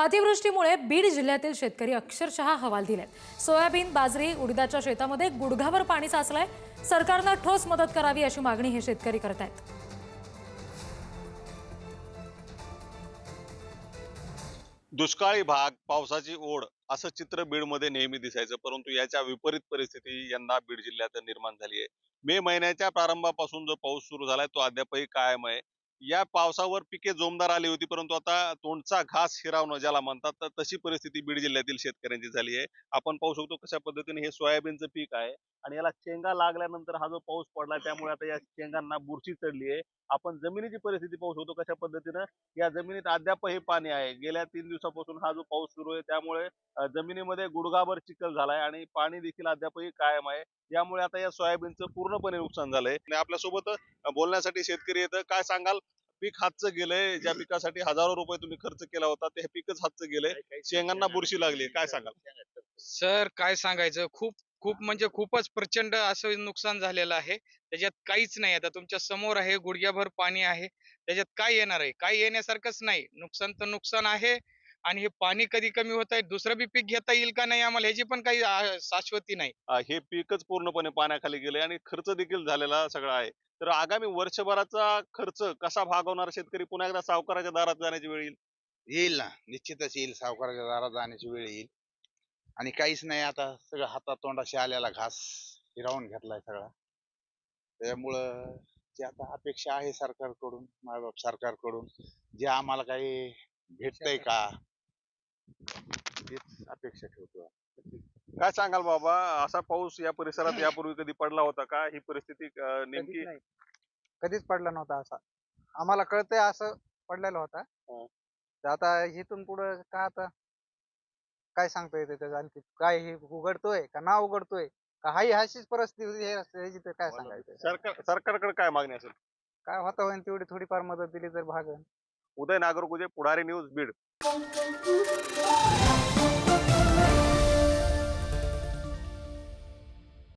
अतिवृष्टीमुळे बीड जिल्ह्यातील शेतकरी अक्षरशः हवालदिलेत। सोयाबीन, बाजरी, उडीदाच्या शेतामध्ये गुडघाभर पाणी साचलंय। सरकारनं ठोस मदत करावी अशी मागणी हे शेतकरी करत आहेत। दुष्काळी भाग, पावसाची ओढ असं चित्र बीडमध्ये नेहमी दिसायचं, परंतु याच्या विपरीत परिस्थिती यंदा बीड जिल्ह्यात निर्माण झाली आहे। मे महिन्याच्या प्रारंभापासून जो पाऊस सुरू झालाय तो अद्यापही कायम आहे। या पावसावर पिके जोमदार आली होती, परंतु आता तोंडचा घास हिरावणं ज्याला म्हणतात, तर तशी परिस्थिती बीड जिल्ह्यातील शेतकऱ्यांची झाली आहे। आपण पाहू शकतो कशा पद्धतीने हे सोयाबीनचं पीक आहे आणि याला शेंगा लागल्यानंतर हा जो पाऊस पडला त्यामुळे आता या शेंगांना बुरशी चढली आहे। आपण जमिनीची परिस्थिती पाहू शकतो कशा पद्धतीनं या जमिनीत अद्यापही पाणी आहे। गेल्या 3 दिवसापासून हा जो पाऊस सुरू आहे त्यामुळे जमिनीमध्ये गुडघाभर चिखल झालाय आणि पाणी देखील अद्यापही कायम आहे। यामुळे आता या सोयाबीनचं पूर्णपणे नुकसान झालंय आणि आपल्यासोबत बोलण्यासाठी शेतकरी येतं। काय सांगाल, पीक हातचं गेलंय, ज्या पिकासाठी हजारो रुपये तुम्ही खर्च केला होता ते हे पीकच हातचं गेलंय, शेंगांना बुरशी लागली, काय सांगाल? सर काय सांगायचं, खूप खूप म्हणजे खूपच प्रचंड असं नुकसान झालेलं आहे। त्याच्यात काहीच नाही, आता तुमच्या समोर आहे, गुडघ्याभर पाणी आहे, त्याच्यात काय येणार आहे? काय येण्यासारखंच नाही। नुकसान तर नुकसान आहे आणि हे पाणी कधी कमी होत आहे, दुसरं बी पीक घेता येईल का नाही आम्हाला ह्याची पण काही शाश्वती नाही। हे पीकच पूर्णपणे पाण्याखाली गेलंय आणि खर्च देखील झालेला सगळा आहे। तर आगामी वर्षभराचा खर्च कसा भागवणार शेतकरी? पुन्हा एकदा सावकाराच्या दारात जाण्याची वेळ येईल? येईल ना, निश्चितच येईल. सावकाराच्या दारात जाण्याची वेळ येईल आणि काहीच नाही, आता सगळं हातातोंडाशी आलेला घास हिरावून घेतलाय सगळा। त्यामुळं जी आता अपेक्षा आहे सरकारकडून, मायबाप सरकारकडून, जे आम्हाला काही भेटतंय का, हेच अपेक्षा ठेवतो. काय सांगाल बाबा, असा पाऊस या परिसरात यापूर्वी कधी पडला होता का? ही परिस्थिती नेमकी कधीच नाही, कधीच पडला नव्हता असा। आम्हाला कळतंय असं पडलेला होता। हं. तर आता इथून पुढं का आता काय सांगता येते त्याचं, आणखी काय हे उघडतोय का ना उघडतोय का, हाही अशीच परिस्थिती हे असते ह्याची, तर काय सांगायचं? सरकारकडे काय मागणी असेल? काय होता होईल तेवढी थोडीफार मदत दिली तर भागन। उदय नागरगोजे, पुढारी न्यूज, बीड।